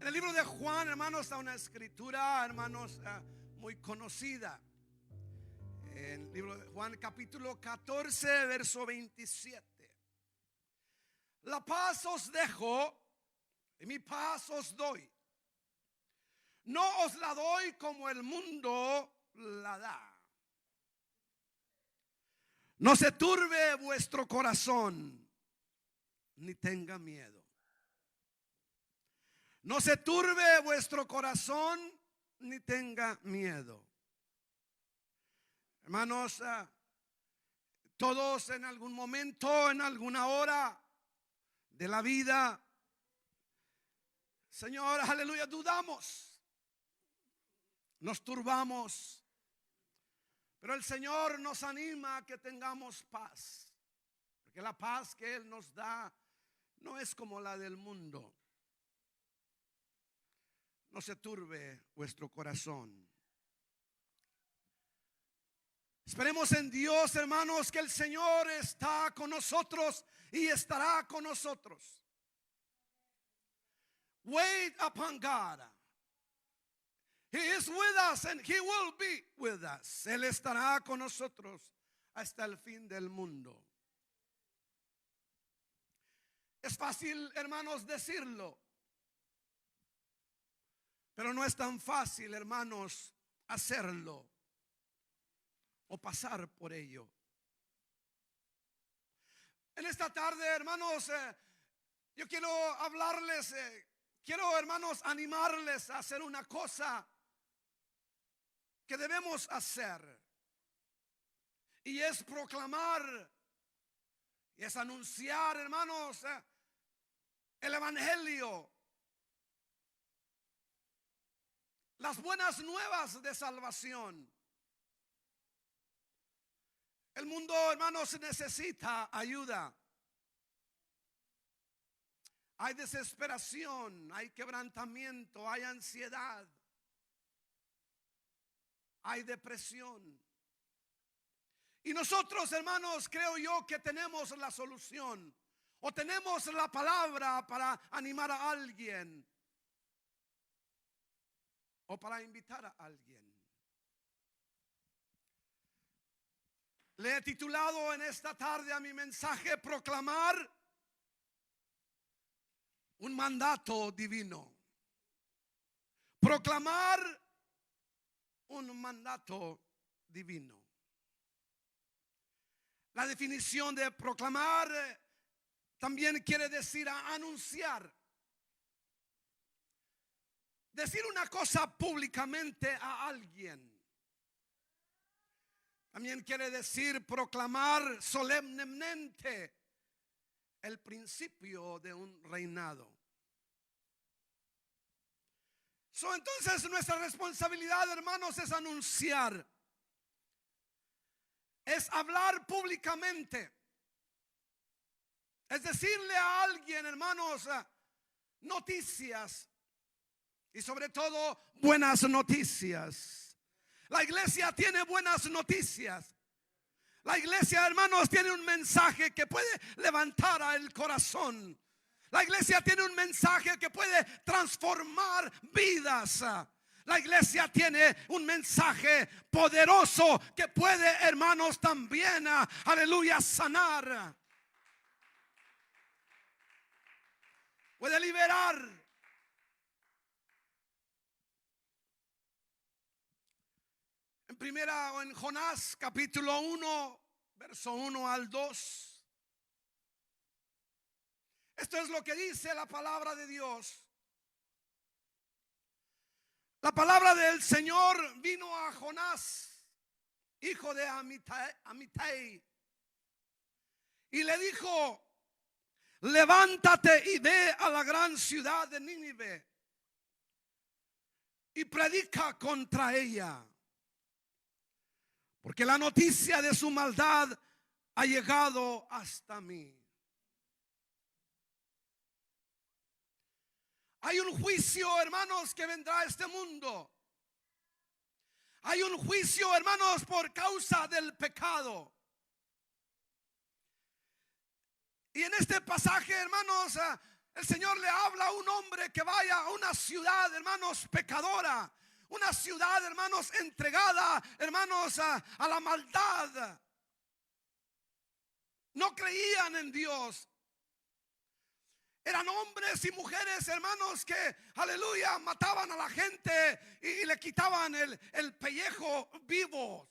En el libro de Juan, hermanos, está una escritura, hermanos, muy conocida. En el libro de Juan, capítulo 14, verso 27. La paz os dejo y mi paz os doy. No os la doy como el mundo la da. No se turbe vuestro corazón, ni tenga miedo. No se turbe vuestro corazón, ni tenga miedo. Hermanos, todos en algún momento, en alguna hora de la vida, Señor, aleluya, dudamos, nos turbamos, pero el Señor nos anima a que tengamos paz, porque la paz que Él nos da no es como la del mundo. No se turbe vuestro corazón. Esperemos en Dios, hermanos, que el Señor está con nosotros y estará con nosotros. Wait upon God. He is with us and He will be with us. Él estará con nosotros hasta el fin del mundo. Es fácil, hermanos, decirlo, pero no es tan fácil, hermanos, hacerlo o pasar por ello. En esta tarde, hermanos, yo quiero hablarles, quiero, hermanos, animarles a hacer una cosa que debemos hacer, y es proclamar y es anunciar, hermanos, el evangelio, las buenas nuevas de salvación. El mundo, hermanos, necesita ayuda. Hay desesperación, hay quebrantamiento, hay ansiedad, hay depresión. Y nosotros, hermanos, creo yo que tenemos la solución, o tenemos la palabra para animar a alguien, o para invitar a alguien. Le he titulado en esta tarde a mi mensaje: proclamar un mandato divino. Proclamar un mandato divino. La definición de proclamar también quiere decir anunciar. Decir una cosa públicamente a alguien. También quiere decir proclamar solemnemente el principio de un reinado. Entonces nuestra responsabilidad, hermanos, es anunciar. Es hablar públicamente. Es decirle a alguien, hermanos, noticias. Y sobre todo, buenas noticias. La iglesia tiene buenas noticias. La iglesia, hermanos, tiene un mensaje que puede levantar el corazón. La iglesia tiene un mensaje que puede transformar vidas. La iglesia tiene un mensaje poderoso que puede, hermanos, también, aleluya, sanar. Puede liberar. En Jonás capítulo 1, verso 1 al 2. Esto es lo que dice la palabra de Dios. La palabra del Señor vino a Jonás, hijo de Amitai, y le dijo: levántate y ve a la gran ciudad de Nínive y predica contra ella, porque la noticia de su maldad ha llegado hasta mí. Hay un juicio, hermanos, que vendrá a este mundo. Hay un juicio, hermanos, por causa del pecado. Y en este pasaje, hermanos, El Señor le habla a un hombre que vaya a una ciudad, hermanos, pecadora. Una ciudad, hermanos, entregada, hermanos, a la maldad. No creían en Dios. Eran hombres y mujeres, hermanos, que, aleluya, mataban a la gente y le quitaban el pellejo vivo.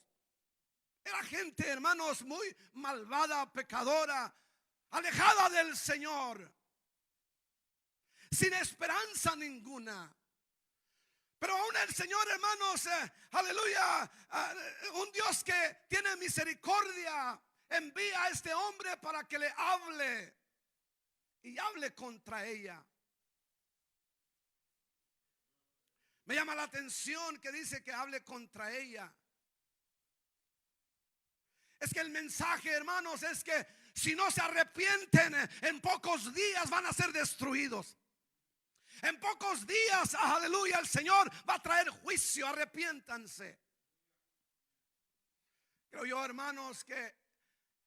Era gente, hermanos, muy malvada, pecadora, alejada del Señor, sin esperanza ninguna. Pero aún el Señor, hermanos, aleluya, un Dios que tiene misericordia, envía a este hombre para que le hable y hable contra ella. Me llama la atención que dice que hable contra ella. Es que el mensaje, hermanos, es que si no se arrepienten, en pocos días van a ser destruidos. En pocos días, aleluya, el Señor va a traer juicio. Arrepiéntanse. Creo yo, hermanos, que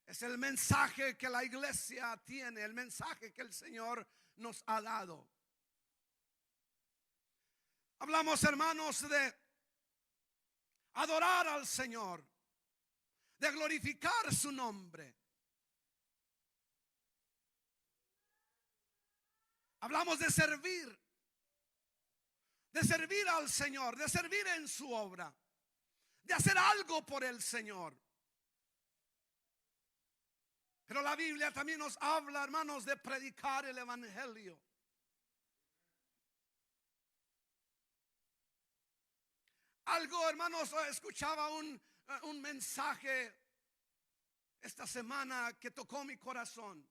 es el mensaje que la iglesia tiene, el mensaje que el Señor nos ha dado. Hablamos, hermanos, de adorar al Señor, de glorificar su nombre. Hablamos de servir al Señor, de servir en su obra, de hacer algo por el Señor. Pero la Biblia también nos habla, hermanos, de predicar el evangelio. Algo, hermanos, escuchaba un mensaje esta semana que tocó mi corazón.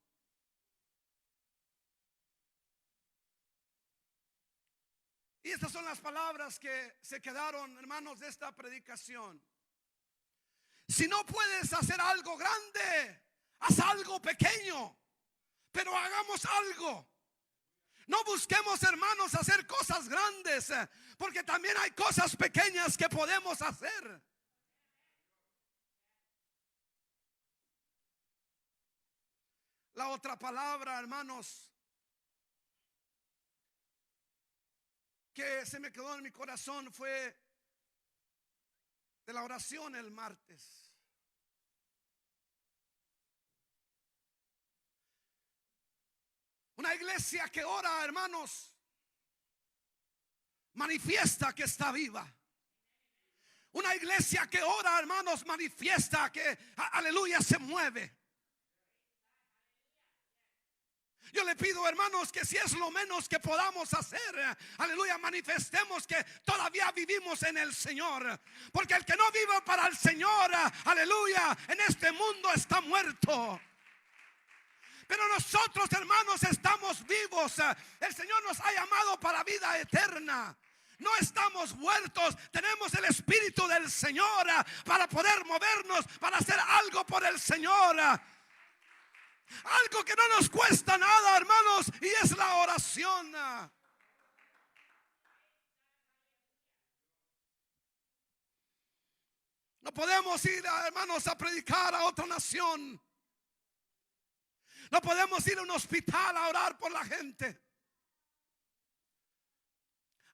Y estas son las palabras que se quedaron, hermanos, de esta predicación. Si no puedes hacer algo grande, haz algo pequeño, pero hagamos algo. No busquemos, hermanos, hacer cosas grandes, porque también hay cosas pequeñas que podemos hacer. La otra palabra, hermanos, que se me quedó en mi corazón fue de la oración el martes. Una iglesia que ora, hermanos, manifiesta que está viva. Una iglesia que ora, hermanos, manifiesta que, aleluya, se mueve. Yo le pido, hermanos, que si es lo menos que podamos hacer, aleluya, manifestemos que todavía vivimos en el Señor. Porque el que no vive para el Señor, aleluya, en este mundo está muerto. Pero nosotros, hermanos, estamos vivos. El Señor nos ha llamado para vida eterna. No estamos muertos. Tenemos el Espíritu del Señor para poder movernos, para hacer algo por el Señor. Algo que no nos cuesta nada, hermanos, y es la oración. No podemos ir, hermanos, a predicar a otra nación. No podemos ir a un hospital a orar por la gente.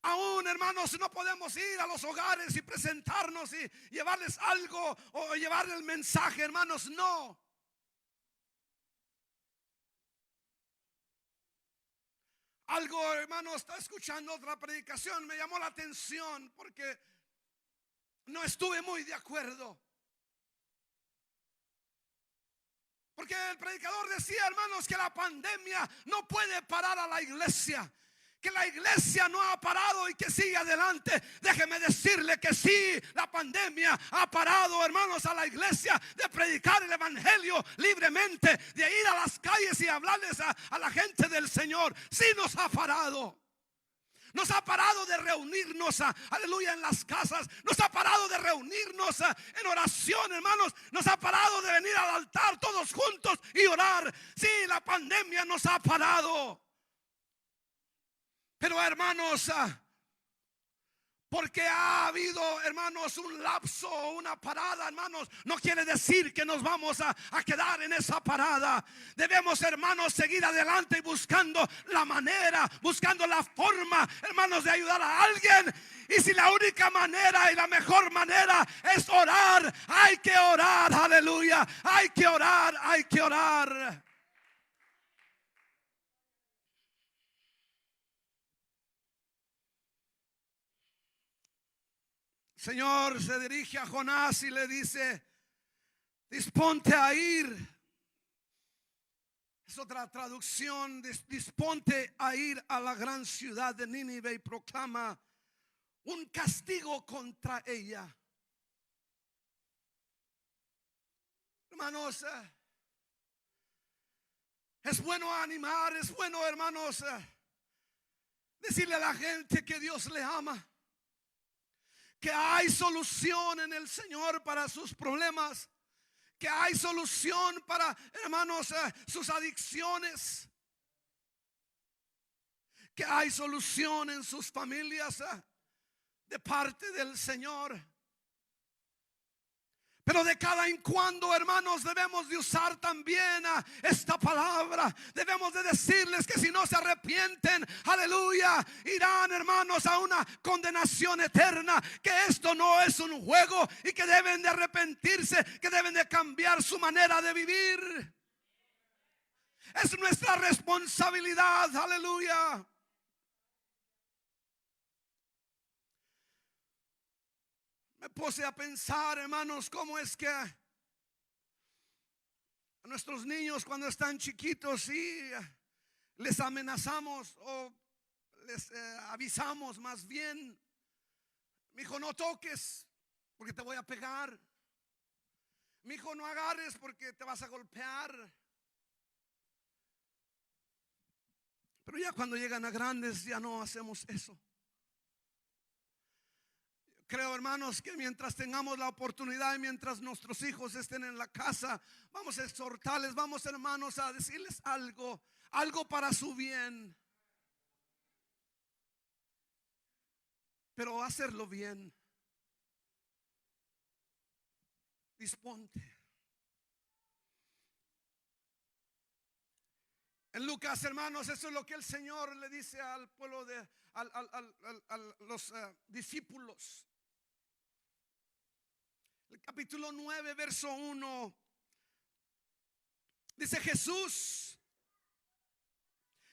Aún, hermanos, no podemos ir a los hogares y presentarnos y llevarles algo o llevarles el mensaje, hermanos, no. Algo, hermano, está escuchando otra predicación, me llamó la atención porque no estuve muy de acuerdo. Porque el predicador decía, hermanos, que la pandemia no puede parar a la iglesia. Que la iglesia no ha parado y que sigue adelante. Déjeme decirle que sí, la pandemia ha parado, hermanos, a la iglesia de predicar el evangelio libremente, de ir a las calles y hablarles a la gente del Señor. Sí nos ha parado. Nos ha parado de reunirnos, aleluya, en las casas. Nos ha parado de reunirnos en oración, hermanos. Nos ha parado de venir al altar todos juntos y orar. Sí, la pandemia nos ha parado. Pero, hermanos, Porque ha habido, hermanos, un lapso, una parada, hermanos, no quiere decir que nos vamos a quedar en esa parada. Debemos, hermanos, seguir adelante y buscando la manera, buscando la forma, hermanos, de ayudar a alguien. Y si la única manera y la mejor manera es orar, hay que orar, aleluya, hay que orar, hay que orar. Señor se dirige a Jonás y le dice: disponte a ir. Es otra traducción: disponte a ir a la gran ciudad de Nínive y proclama un castigo contra ella. Hermanos, es bueno animar, es bueno, hermanos, decirle a la gente que Dios le ama, que hay solución en el Señor para sus problemas, que hay solución para, hermanos, sus adicciones, que hay solución en sus familias de parte del Señor. Pero de cada en cuando, hermanos, debemos de usar también esta palabra. Debemos de decirles que si no se arrepienten, aleluya, irán, hermanos, a una condenación eterna. Que esto no es un juego y que deben de arrepentirse, que deben de cambiar su manera de vivir. Es nuestra responsabilidad, aleluya. Me puse a pensar, hermanos, cómo es que a nuestros niños cuando están chiquitos y les amenazamos o les avisamos más bien: mi hijo, no toques porque te voy a pegar. Mi hijo, no agarres porque te vas a golpear. Pero ya cuando llegan a grandes ya no hacemos eso. Creo, hermanos, que mientras tengamos la oportunidad y mientras nuestros hijos estén en la casa, vamos a exhortarles, vamos, hermanos, a decirles algo para su bien. Pero hacerlo bien. Disponte. En Lucas, hermanos, eso es lo que el Señor le dice al pueblo a los discípulos. El capítulo 9, verso 1. Dice: Jesús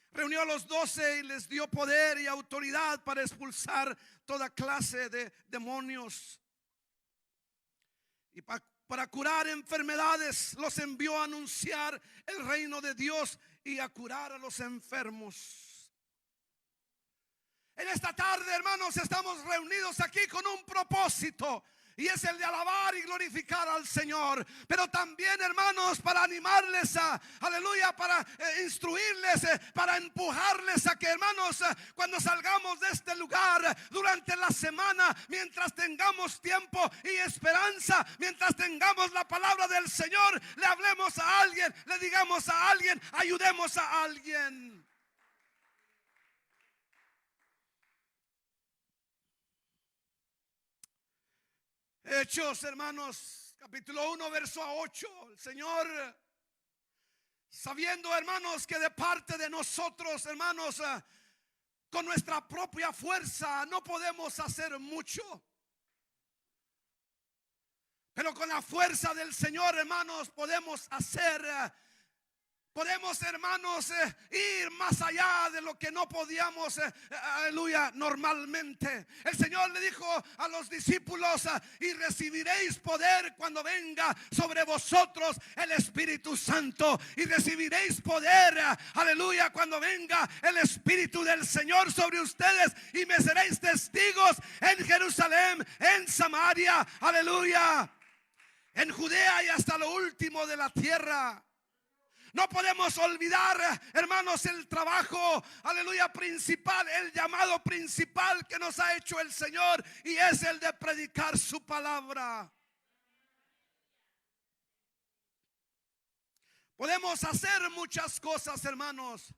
reunió a los 12 y les dio poder y autoridad para expulsar toda clase de demonios. Y para curar enfermedades los envió a anunciar el reino de Dios y a curar a los enfermos. En esta tarde, hermanos, estamos reunidos aquí con un propósito, y es el de alabar y glorificar al Señor. Pero también, hermanos, para animarles aleluya, para instruirles, para empujarles a que, hermanos, cuando salgamos de este lugar durante la semana, mientras tengamos tiempo y esperanza, mientras tengamos la palabra del Señor, le hablemos a alguien, le digamos a alguien, ayudemos a alguien. Hechos, hermanos, capítulo 1, verso 8. El Señor, sabiendo, hermanos, que de parte de nosotros, hermanos, con nuestra propia fuerza no podemos hacer mucho, pero con la fuerza del Señor, hermanos, podemos hacer. Podemos, hermanos, ir más allá de lo que no podíamos, aleluya, normalmente. El Señor le dijo a los discípulos: y recibiréis poder cuando venga sobre vosotros el Espíritu Santo. Y recibiréis poder, aleluya, cuando venga el Espíritu del Señor sobre ustedes. Y me seréis testigos en Jerusalén, en Samaria, aleluya, en Judea y hasta lo último de la tierra. No podemos olvidar, hermanos, el trabajo, aleluya, principal, el llamado principal que nos ha hecho el Señor, y es el de predicar su palabra. Podemos hacer muchas cosas, hermanos.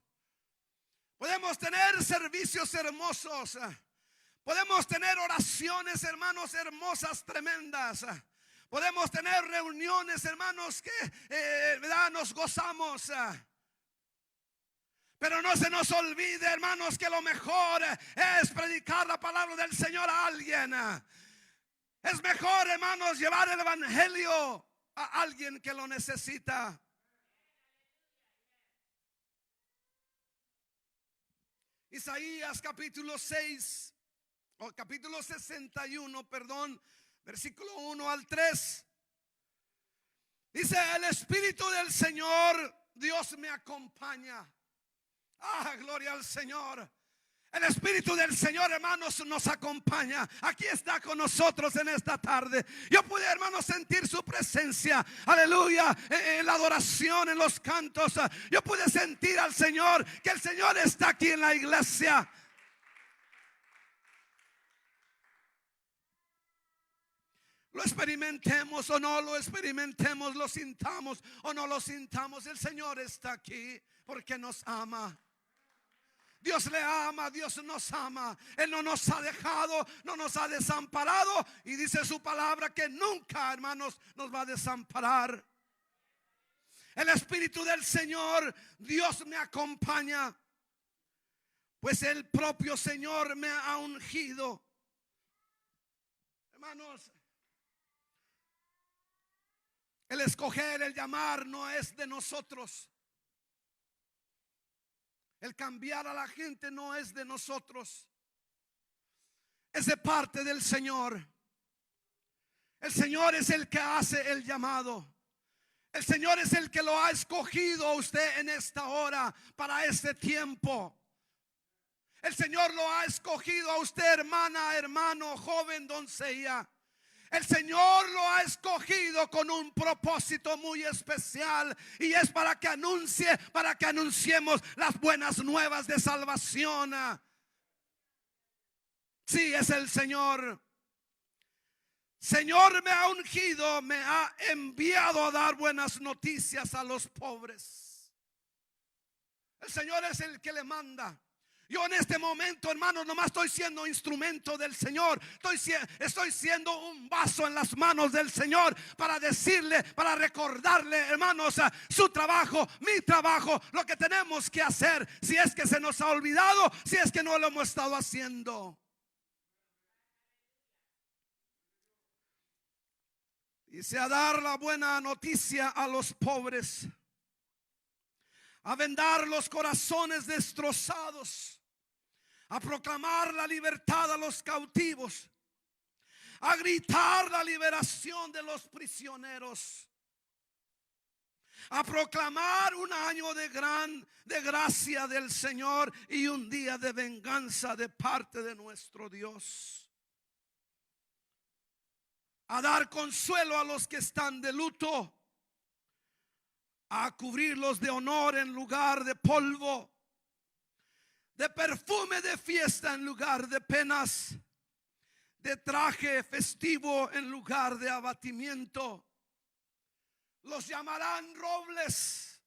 Podemos tener servicios hermosos. Podemos tener oraciones, hermanos, hermosas, tremendas. Podemos tener reuniones, hermanos, que ¿verdad? Nos gozamos. Pero no se nos olvide, hermanos, que lo mejor es predicar la palabra del Señor a alguien. Es mejor, hermanos, llevar el evangelio a alguien que lo necesita. Isaías capítulo 6, o capítulo 61, perdón, versículo 1 al 3. Dice: el Espíritu del Señor Dios me acompaña. Gloria al Señor. El Espíritu del Señor, hermanos, nos acompaña. Aquí está con nosotros en esta tarde. Yo pude, hermanos, sentir su presencia. Aleluya. En la adoración, en los cantos. Yo pude sentir al Señor, que el Señor está aquí en la iglesia. Lo experimentemos o no lo experimentemos, lo sintamos o no lo sintamos, el Señor está aquí porque nos ama. Dios le ama, Dios nos ama. Él no nos ha dejado, no nos ha desamparado. Y dice su palabra que nunca, hermanos, nos va a desamparar. El Espíritu del Señor, Dios me acompaña, pues el propio Señor me ha ungido. Hermanos, el escoger, el llamar no es de nosotros. El cambiar a la gente no es de nosotros. Es de parte del Señor. El Señor es el que hace el llamado. El Señor es el que lo ha escogido a usted en esta hora, para este tiempo. El Señor lo ha escogido a usted, hermana, hermano, joven, doncella. El Señor lo ha escogido con un propósito muy especial, y es para que anunciemos las buenas nuevas de salvación. Sí, es el Señor. Señor me ha ungido, me ha enviado a dar buenas noticias a los pobres. El Señor es el que le manda. Yo en este momento, hermanos, nomás estoy siendo instrumento del Señor. Estoy siendo un vaso en las manos del Señor para decirle, para recordarle, hermanos, su trabajo, mi trabajo, lo que tenemos que hacer. Si es que se nos ha olvidado, si es que no lo hemos estado haciendo. Dice: a dar la buena noticia a los pobres, a vendar los corazones destrozados, a proclamar la libertad a los cautivos, a gritar la liberación de los prisioneros, a proclamar un año de gracia del Señor y un día de venganza de parte de nuestro Dios, a dar consuelo a los que están de luto, a cubrirlos de honor en lugar de polvo, de perfume de fiesta en lugar de penas, de traje festivo en lugar de abatimiento. Los llamarán robles,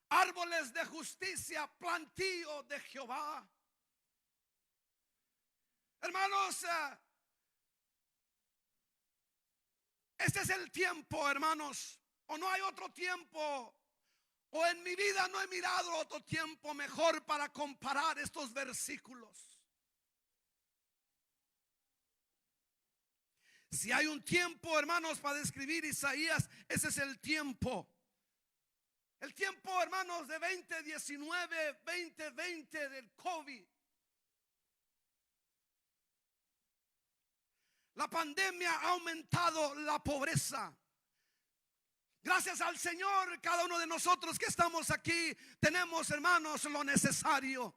árboles de justicia, plantío de Jehová. Hermanos, este es el tiempo, hermanos, o no hay otro tiempo, o en mi vida no he mirado otro tiempo mejor para comparar estos versículos. Si hay un tiempo, hermanos, para describir Isaías, ese es el tiempo. El tiempo, hermanos, de 2019, 2020 del COVID. La pandemia ha aumentado la pobreza. Gracias al Señor, cada uno de nosotros que estamos aquí tenemos, hermanos, lo necesario.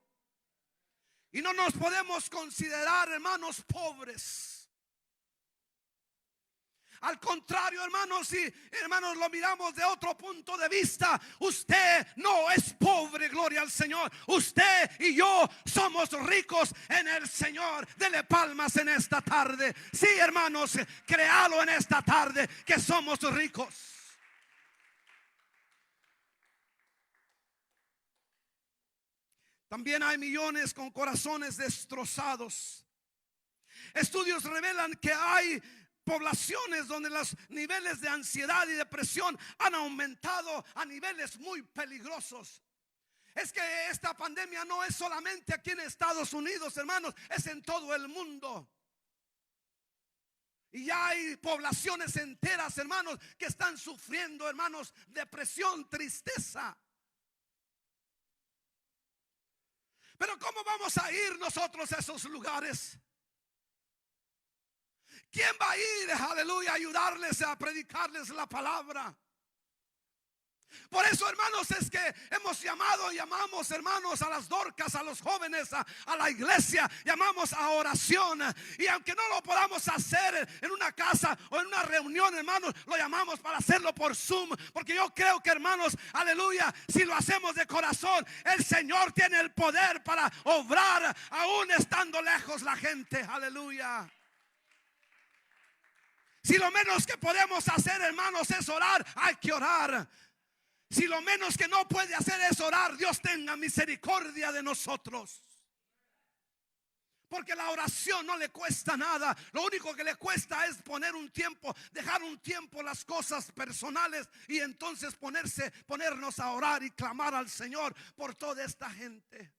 Y no nos podemos considerar, hermanos, pobres. Al contrario, hermanos, si hermanos lo miramos de otro punto de vista, usted no es pobre, gloria al Señor. Usted y yo somos ricos en el Señor. Dele palmas en esta tarde. Sí, hermanos, créalo en esta tarde que somos ricos. También hay millones con corazones destrozados. Estudios revelan que hay poblaciones donde los niveles de ansiedad y depresión han aumentado a niveles muy peligrosos. Es que esta pandemia no es solamente aquí en Estados Unidos, hermanos, es en todo el mundo. Y ya hay poblaciones enteras, hermanos, que están sufriendo, hermanos, depresión, tristeza. Pero ¿cómo vamos a ir nosotros a esos lugares? ¿Quién va a ir, aleluya, a ayudarles a predicarles la palabra? Por eso, hermanos, es que hemos llamamos, hermanos, a las Dorcas, a los jóvenes, a la iglesia, llamamos a oración. Y aunque no lo podamos hacer en una casa o en una reunión, hermanos, lo llamamos para hacerlo por Zoom. Porque yo creo que, hermanos, aleluya, si lo hacemos de corazón, el Señor tiene el poder para obrar aún estando lejos la gente, aleluya. Si lo menos que podemos hacer, hermanos, es orar, hay que orar. Si lo menos que no puede hacer es orar, Dios tenga misericordia de nosotros. Porque la oración no le cuesta nada. Lo único que le cuesta es poner un tiempo, dejar un tiempo las cosas personales y entonces ponernos a orar y clamar al Señor por toda esta gente.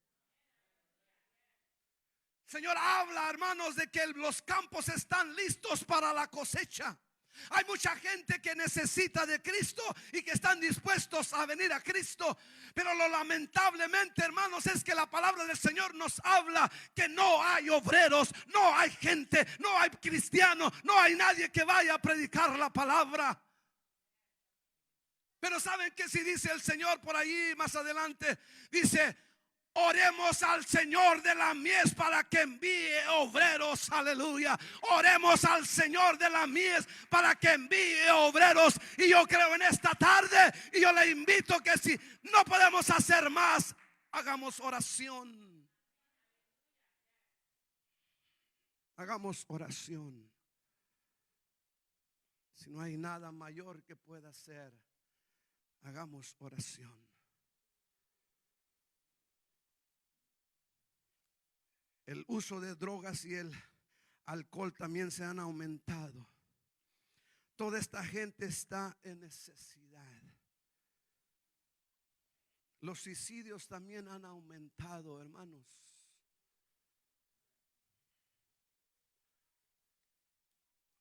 Señor, habla, hermanos, de que los campos están listos para la cosecha. Hay mucha gente que necesita de Cristo y que están dispuestos a venir a Cristo. Pero lo lamentablemente, hermanos, es que la palabra del Señor nos habla que no hay obreros, no hay gente, no hay cristianos, no hay nadie que vaya a predicar la palabra. Pero ¿saben qué si dice el Señor por ahí más adelante? Dice: oremos al Señor de la mies para que envíe obreros, aleluya. Oremos al Señor de la mies para que envíe obreros. Y yo creo en esta tarde, y yo le invito que si no podemos hacer más, hagamos oración. Hagamos oración. Si no hay nada mayor que pueda hacer, hagamos oración. El uso de drogas y el alcohol también se han aumentado. Toda esta gente está en necesidad. Los suicidios también han aumentado, hermanos.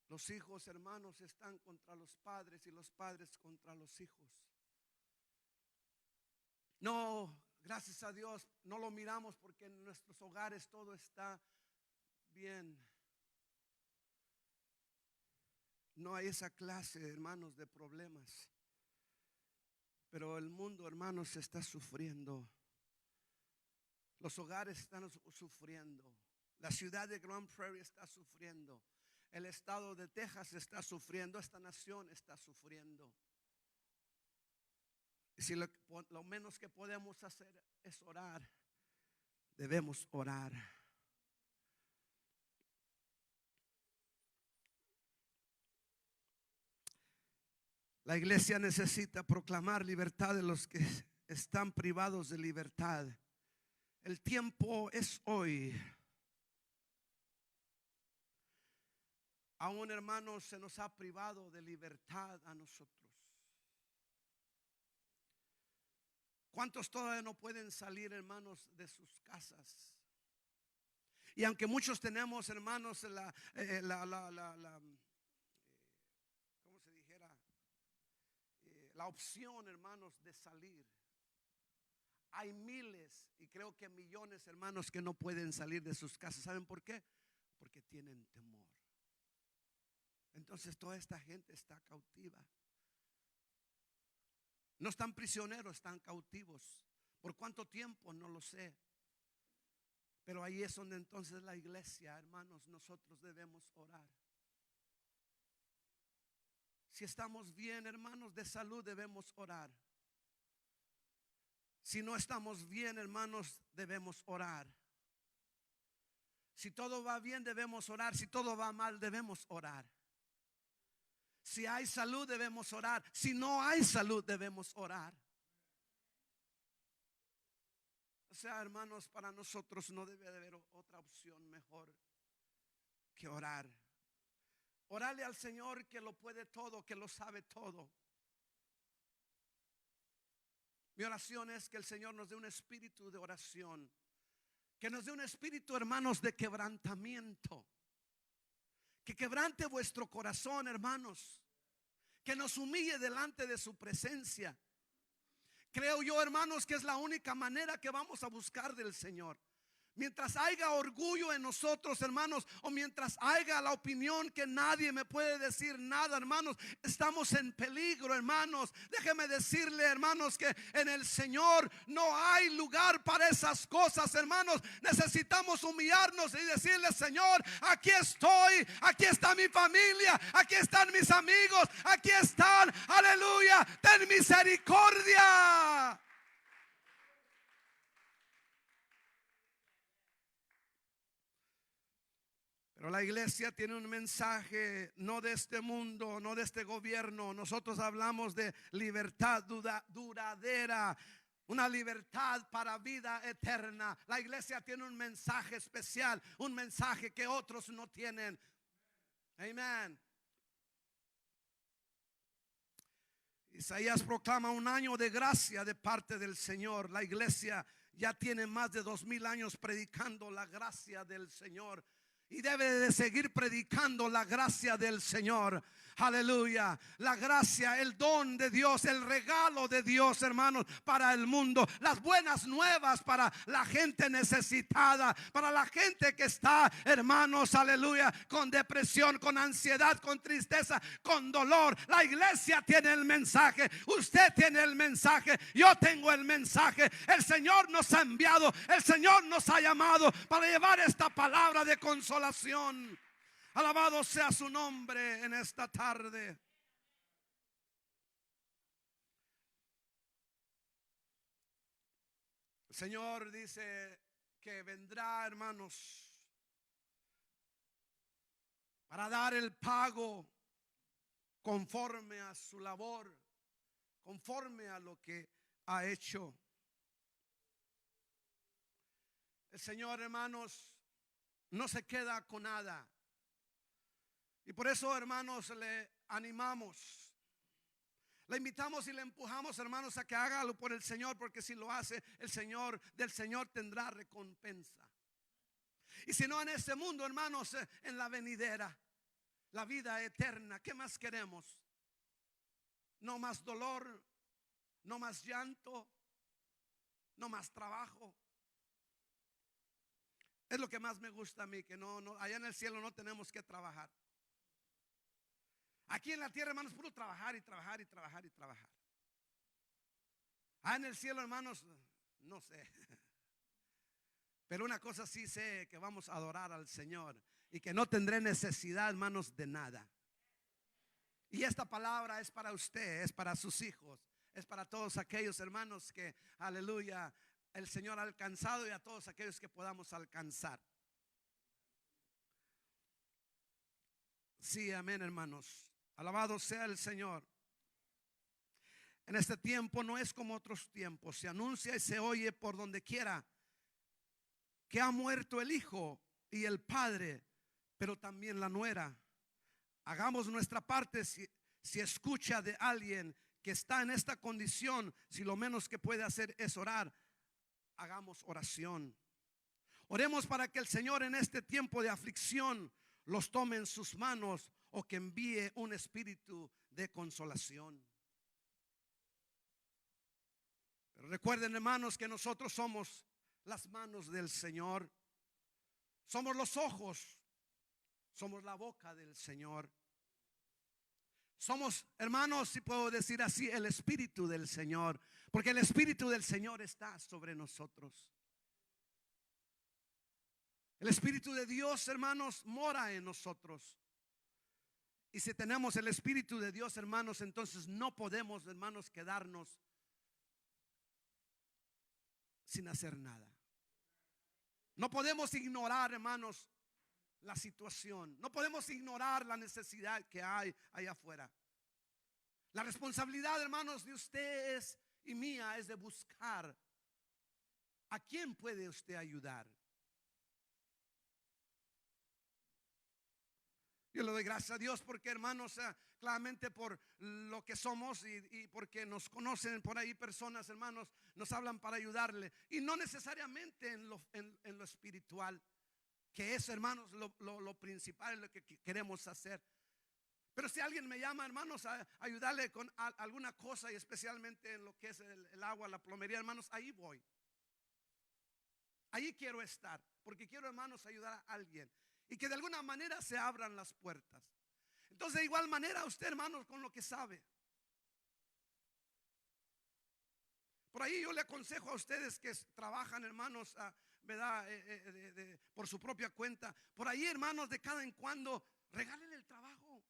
Los hijos, hermanos, están contra los padres y los padres contra los hijos. No, gracias a Dios, no lo miramos porque en nuestros hogares todo está bien. No hay esa clase, hermanos, de problemas. Pero el mundo, hermanos, está sufriendo. Los hogares están sufriendo. La ciudad de Grand Prairie está sufriendo. El estado de Texas está sufriendo. Esta nación está sufriendo. Y si lo menos que podemos hacer es orar, debemos orar. La iglesia necesita proclamar libertad de los que están privados de libertad. El tiempo es hoy. Aún, hermanos, se nos ha privado de libertad a nosotros. ¿Cuántos todavía no pueden salir, hermanos, de sus casas? Y aunque muchos tenemos, hermanos, ¿cómo se dijera? La opción, hermanos, de salir. Hay miles y creo que millones, hermanos, que no pueden salir de sus casas. ¿Saben por qué? Porque tienen temor. Entonces toda esta gente está cautiva. No están prisioneros, están cautivos. ¿Por cuánto tiempo? No lo sé. Pero ahí es donde entonces la iglesia, hermanos, nosotros debemos orar. Si estamos bien, hermanos, de salud, debemos orar. Si no estamos bien, hermanos, debemos orar. Si todo va bien, debemos orar. Si todo va mal, debemos orar. Si hay salud, debemos orar. Si no hay salud, debemos orar. O sea, hermanos, para nosotros no debe de haber otra opción mejor que orar. Orarle al Señor que lo puede todo, que lo sabe todo. Mi oración es que el Señor nos dé un espíritu de oración, que nos dé un espíritu, hermanos, de quebrantamiento, que quebrante vuestro corazón, hermanos, que nos humille delante de su presencia. Creo yo, hermanos, que es la única manera que vamos a buscar del Señor. Mientras haya orgullo en nosotros, hermanos, o mientras haya la opinión que nadie me puede decir nada, hermanos, estamos en peligro, hermanos. Déjeme decirle, hermanos, que en el Señor no hay lugar para esas cosas, hermanos. Necesitamos humillarnos y decirle: Señor, aquí estoy, aquí está mi familia, aquí están mis amigos, aquí están, aleluya, ten misericordia. Pero la iglesia tiene un mensaje no de este mundo, no de este gobierno. Nosotros hablamos de libertad duradera, una libertad para vida eterna. La iglesia tiene un mensaje especial, un mensaje que otros no tienen. Amén. Isaías proclama un año de gracia de parte del Señor. La iglesia ya tiene más de 2000 años predicando la gracia del Señor. Y debe de seguir predicando la gracia del Señor. Aleluya. La gracia, el don de Dios, el regalo de Dios, hermanos, para el mundo. Las buenas nuevas para la gente necesitada, para la gente que está, hermanos, aleluya, con depresión, con ansiedad, con tristeza, con dolor. La iglesia tiene el mensaje. Usted tiene el mensaje. Yo tengo el mensaje. El Señor nos ha enviado. El Señor nos ha llamado para llevar esta palabra de consolación. Alabado sea su nombre en esta tarde. El Señor dice que vendrá, hermanos, para dar el pago conforme a su labor, conforme a lo que ha hecho. El Señor, hermanos, no se queda con nada. Y por eso, hermanos, le animamos, le invitamos y le empujamos, hermanos, a que hágalo por el Señor, porque si lo hace, el Señor, del Señor tendrá recompensa. Y si no en este mundo, hermanos, en la venidera, la vida eterna. ¿Qué más queremos? No más dolor, no más llanto, no más trabajo. Es lo que más me gusta a mí, que no, allá en el cielo no tenemos que trabajar. Aquí en la tierra, hermanos, puro trabajar y trabajar y trabajar y trabajar. En el cielo, hermanos, no sé. Pero una cosa sí sé, que vamos a adorar al Señor y que no tendré necesidad, hermanos, de nada. Y esta palabra es para usted, es para sus hijos, es para todos aquellos hermanos que, aleluya, el Señor ha alcanzado, y a todos aquellos que podamos alcanzar. Sí, amén, hermanos. Alabado sea el Señor. En este tiempo no es como otros tiempos. Se anuncia y se oye por donde quiera que ha muerto el hijo y el padre, pero también la nuera. Hagamos nuestra parte. Si escucha de alguien que está en esta condición, si lo menos que puede hacer es orar, hagamos oración. Oremos para que el Señor en este tiempo de aflicción los tome en sus manos, o que envíe un espíritu de consolación. Pero recuerden, hermanos, que nosotros somos las manos del Señor. Somos los ojos, somos la boca del Señor. Somos, hermanos, si puedo decir así, el espíritu del Señor, porque el espíritu del Señor está sobre nosotros. El espíritu de Dios, hermanos, mora en nosotros. Y si tenemos el espíritu de Dios, hermanos, entonces no podemos, hermanos, quedarnos sin hacer nada. No podemos ignorar, hermanos, la situación. No podemos ignorar la necesidad que hay allá afuera. La responsabilidad, hermanos, de usted y mía es de buscar a quién puede usted ayudar. Yo le doy gracias a Dios porque, hermanos, claramente por lo que somos y porque nos conocen por ahí personas, hermanos, nos hablan para ayudarle. Y no necesariamente en lo espiritual, que es, hermanos, lo principal, lo que queremos hacer. Pero si alguien me llama, hermanos, a ayudarle con alguna cosa, y especialmente en lo que es el agua, la plomería, hermanos, ahí voy. Ahí quiero estar, porque quiero, hermanos, ayudar a alguien y que de alguna manera se abran las puertas. Entonces, de igual manera, usted, hermanos, con lo que sabe. Por ahí yo le aconsejo a ustedes que trabajan, hermanos, ¿verdad? Por su propia cuenta. Por ahí, hermanos, de cada en cuando, regálenle el trabajo.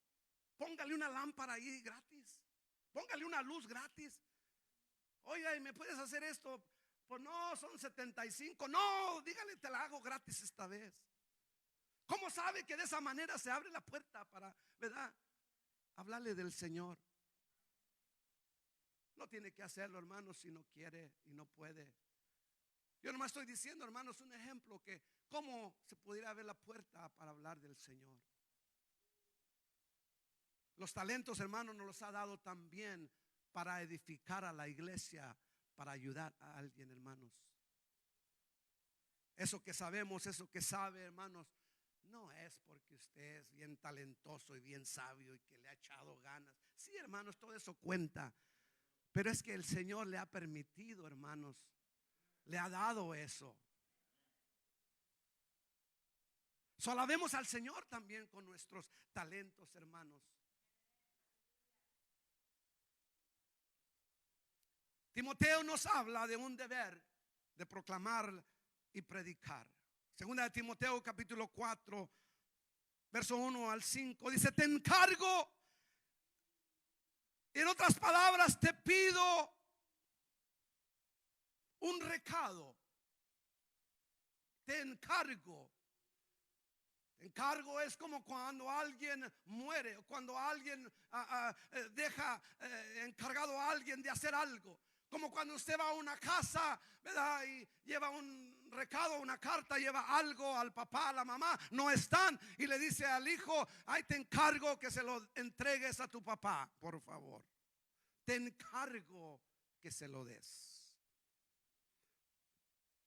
Póngale una lámpara ahí gratis. Póngale una luz gratis. Oiga, ¿y me puedes hacer esto? Pues no, son 75. No, dígale, te la hago gratis esta vez. ¿Cómo sabe que de esa manera se abre la puerta para, ¿verdad?, hablarle del Señor? No tiene que hacerlo, hermanos, si no quiere y no puede. Yo nomás estoy diciendo, hermanos, un ejemplo que cómo se pudiera abrir la puerta para hablar del Señor. Los talentos, hermanos, nos los ha dado también para edificar a la iglesia, para ayudar a alguien, hermanos. Eso que sabemos, eso que sabe, hermanos, no es porque usted es bien talentoso y bien sabio y que le ha echado ganas. Sí, hermanos, todo eso cuenta. Pero es que el Señor le ha permitido, hermanos, le ha dado eso. Alabemos al Señor también con nuestros talentos, hermanos. Timoteo nos habla de un deber de proclamar y predicar. Segunda de Timoteo capítulo 4, verso 1 al 5, dice: te encargo, en otras palabras, te pido un recado. Te encargo. Encargo es como cuando alguien muere, o cuando alguien deja encargado a alguien de hacer algo. Como cuando usted va a una casa, ¿verdad?, y lleva un recado, una carta, lleva algo al papá, a la mamá, no están, y le dice al hijo: ay, te encargo que se lo entregues a tu papá, por favor. Te encargo que se lo des.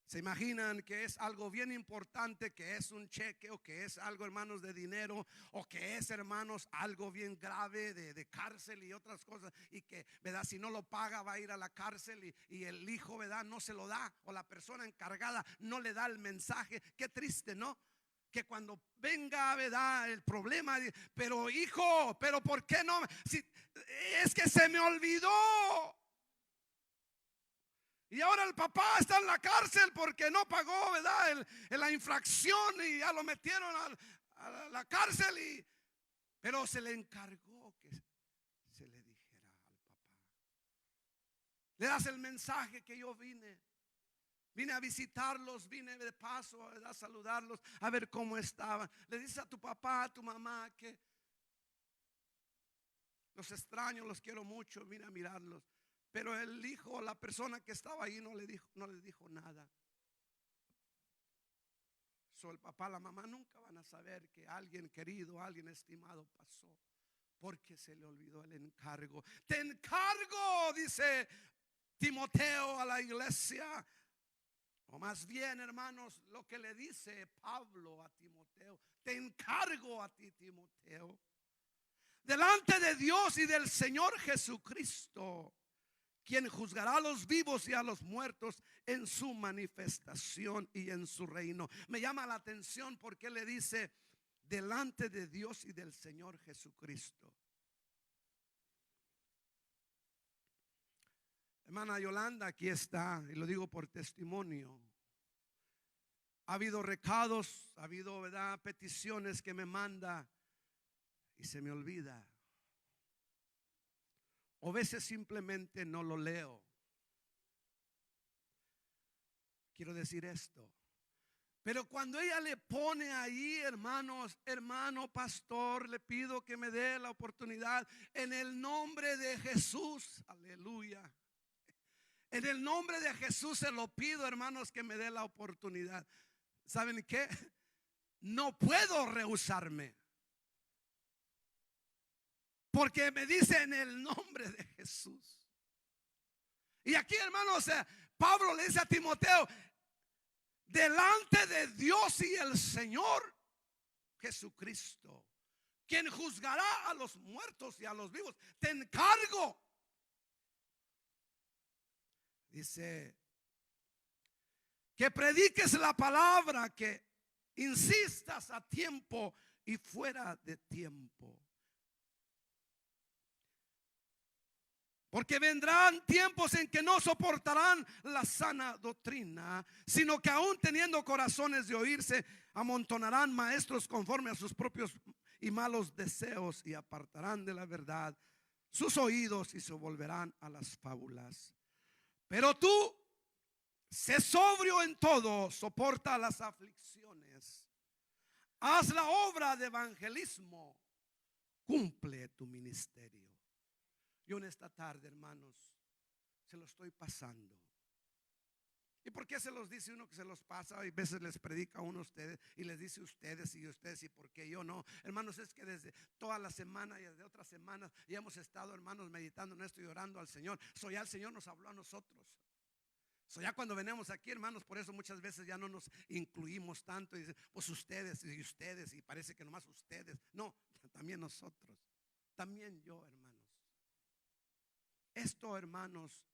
¿Se imaginan que es algo bien importante, que es un cheque, o que es algo, hermanos, de dinero, o que es, hermanos, algo bien grave de cárcel y otras cosas, y que, ¿verdad?, si no lo paga va a ir a la cárcel, y el hijo, ¿verdad?, no se lo da, o la persona encargada no le da el mensaje? Qué triste, ¿no? Que cuando venga, ¿verdad?, el problema, pero hijo, pero ¿por qué no? Si, es que se me olvidó. Y ahora el papá está en la cárcel porque no pagó, ¿verdad?, la infracción, y ya lo metieron a la cárcel, pero se le encargó que se le dijera al papá. Le das el mensaje que yo vine a visitarlos, vine de paso, a saludarlos, a ver cómo estaban. Le dices a tu papá, a tu mamá, que los extraño, los quiero mucho, vine a mirarlos. Pero el hijo, la persona que estaba ahí, no le dijo nada. El papá, la mamá nunca van a saber que alguien querido, alguien estimado pasó, porque se le olvidó el encargo. Te encargo, dice Timoteo a la iglesia. O más bien, hermanos, lo que le dice Pablo a Timoteo: te encargo a ti, Timoteo, delante de Dios y del Señor Jesucristo, quien juzgará a los vivos y a los muertos en su manifestación y en su reino. Me llama la atención porque le dice: delante de Dios y del Señor Jesucristo. Hermana Yolanda aquí está, y lo digo por testimonio. Ha habido recados, ha habido, ¿verdad?, peticiones que me manda y se me olvida. O a veces simplemente no lo leo. Quiero decir esto: pero cuando ella le pone ahí, hermanos, hermano pastor, le pido que me dé la oportunidad en el nombre de Jesús, aleluya. En el nombre de Jesús se lo pido, hermanos, que me dé la oportunidad. ¿Saben qué? No puedo rehusarme. porque me dice en el nombre de Jesús. Y aquí, hermanos, Pablo le dice a Timoteo: delante de Dios y el Señor Jesucristo, quien juzgará a los muertos y a los vivos, te encargo. Dice que prediques la palabra, que insistas a tiempo y fuera de tiempo. Porque vendrán tiempos en que no soportarán la sana doctrina, sino que aún teniendo corazones de oírse, amontonarán maestros conforme a sus propios y malos deseos, y apartarán de la verdad sus oídos y se volverán a las fábulas. Pero tú, sé sobrio en todo, soporta las aflicciones, haz la obra de evangelismo, cumple tu ministerio. Yo en esta tarde, hermanos, se lo estoy pasando. ¿Y por qué se los dice uno que se los pasa? Y a veces les predica uno a ustedes y les dice ustedes y ustedes, y por qué yo no. Hermanos, es que desde toda la semana y desde otras semanas ya hemos estado, hermanos, meditando en esto y orando al Señor. Ya el Señor nos habló a nosotros. Ya cuando venimos aquí, hermanos, por eso muchas veces ya no nos incluimos tanto y dicen, pues ustedes y parece que nomás ustedes. No, también nosotros, también yo, hermanos. Esto, hermanos,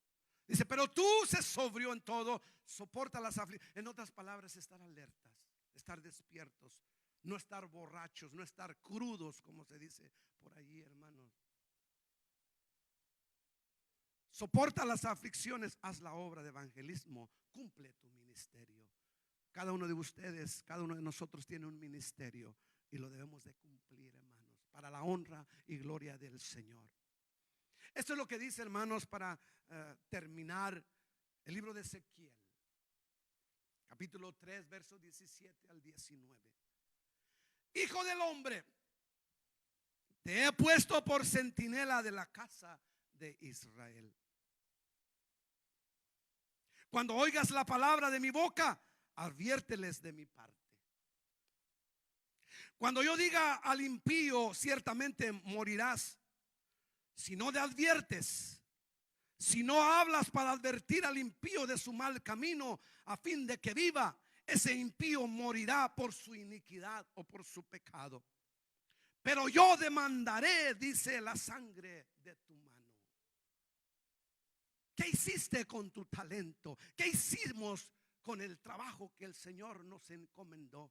dice, pero tú sé sobrio en todo, soporta las aflicciones. En otras palabras, estar alertas, estar despiertos, no estar borrachos, no estar crudos, como se dice por allí, hermanos. Soporta las aflicciones, haz la obra de evangelismo, cumple tu ministerio. Cada uno de ustedes, cada uno de nosotros tiene un ministerio y lo debemos de cumplir, hermanos, para la honra y gloria del Señor. Esto es lo que dice, hermanos, para terminar el libro de Ezequiel, capítulo 3, versos 17 al 19. Hijo del hombre, te he puesto por centinela de la casa de Israel. Cuando oigas la palabra de mi boca, adviérteles de mi parte. Cuando yo diga al impío, ciertamente morirás, si no te adviertes, si no hablas para advertir al impío de su mal camino, a fin de que viva, ese impío morirá por su iniquidad o por su pecado. Pero yo demandaré, dice, la sangre de tu mano. ¿Qué hiciste con tu talento? ¿Qué hicimos con el trabajo que el Señor nos encomendó?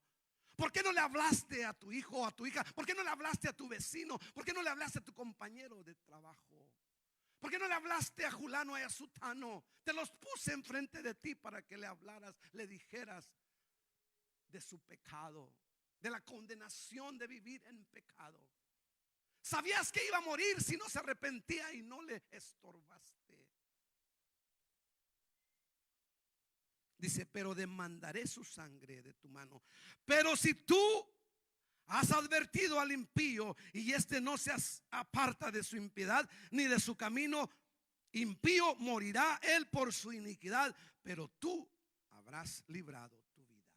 ¿Por qué no le hablaste a tu hijo o a tu hija? ¿Por qué no le hablaste a tu vecino? ¿Por qué no le hablaste a tu compañero de trabajo? ¿Por qué no le hablaste a Julano y a Sutano? Te los puse enfrente de ti para que le hablaras, le dijeras de su pecado, de la condenación de vivir en pecado. Sabías que iba a morir si no se arrepentía y no le estorbaste. Dice, pero demandaré su sangre de tu mano. Pero si tú has advertido al impío y este no se aparta de su impiedad ni de su camino impío, morirá él por su iniquidad, pero tú habrás librado tu vida.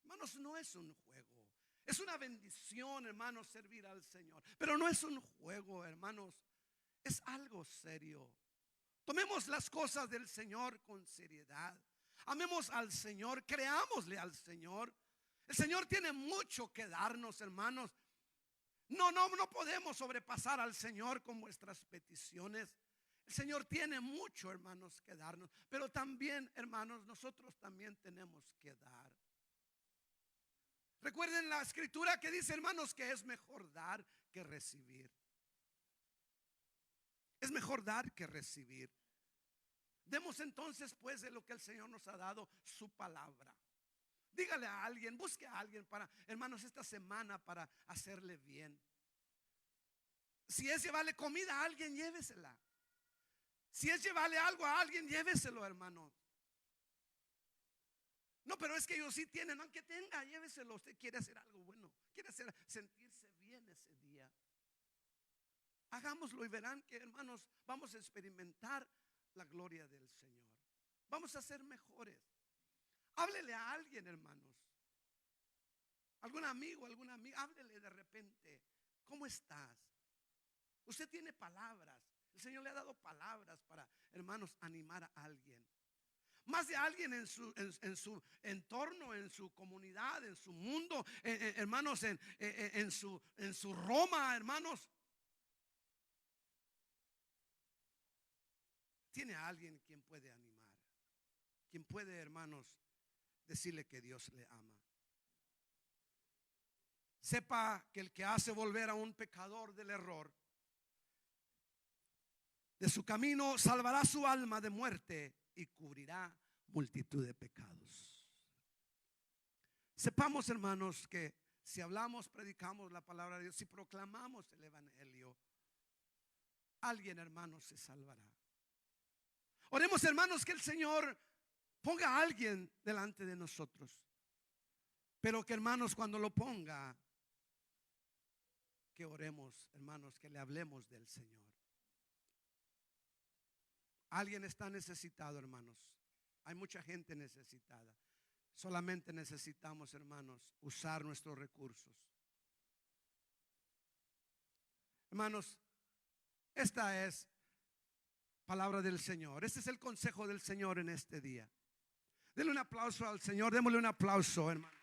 Hermanos, no es un juego. Es una bendición, hermanos, servir al Señor. Pero no es un juego, hermanos. Es algo serio. Tomemos las cosas del Señor con seriedad. Amemos al Señor, creámosle al Señor. El Señor tiene mucho que darnos, hermanos. No podemos sobrepasar al Señor con nuestras peticiones. El Señor tiene mucho, hermanos, que darnos. Pero también, hermanos, nosotros también tenemos que dar. Recuerden la escritura que dice, hermanos, que es mejor dar que recibir. Es mejor dar que recibir. Demos entonces pues de lo que el Señor nos ha dado, su palabra. Dígale a alguien, busque a alguien para, hermanos, esta semana para hacerle bien. Si es llevarle comida a alguien, llévesela. Si es llevarle algo a alguien, lléveselo, hermano. No, pero es que ellos sí tienen, aunque tenga, lléveselo. Usted quiere hacer algo bueno, quiere sentirse bien ese día. Hagámoslo y verán que, hermanos, vamos a experimentar la gloria del Señor. Vamos a ser mejores. Háblele a alguien, hermanos. Algún amigo, alguna amiga, háblele de repente ¿Cómo estás? Usted tiene palabras. El Señor le ha dado palabras para, hermanos, animar a alguien. Más de alguien en su entorno, en su comunidad, en su mundo, hermanos, en su Roma, hermanos. Tiene a alguien quien puede animar, quien puede, hermanos, decirle que Dios le ama. Sepa que el que hace volver a un pecador del error, de su camino, salvará su alma de muerte y cubrirá multitud de pecados. Sepamos, hermanos, que si hablamos, predicamos la palabra de Dios, si proclamamos el evangelio, alguien, hermanos, se salvará. Oremos, hermanos, que el Señor ponga a alguien delante de nosotros, pero que, hermanos, cuando lo ponga, que oremos, hermanos, que le hablemos del Señor. Alguien está necesitado, hermanos. Hay mucha gente necesitada. Solamente necesitamos, hermanos, usar nuestros recursos. Hermanos, esta es palabra del Señor. Este es el consejo del Señor en este día. Denle un aplauso al Señor. Démosle un aplauso, hermano.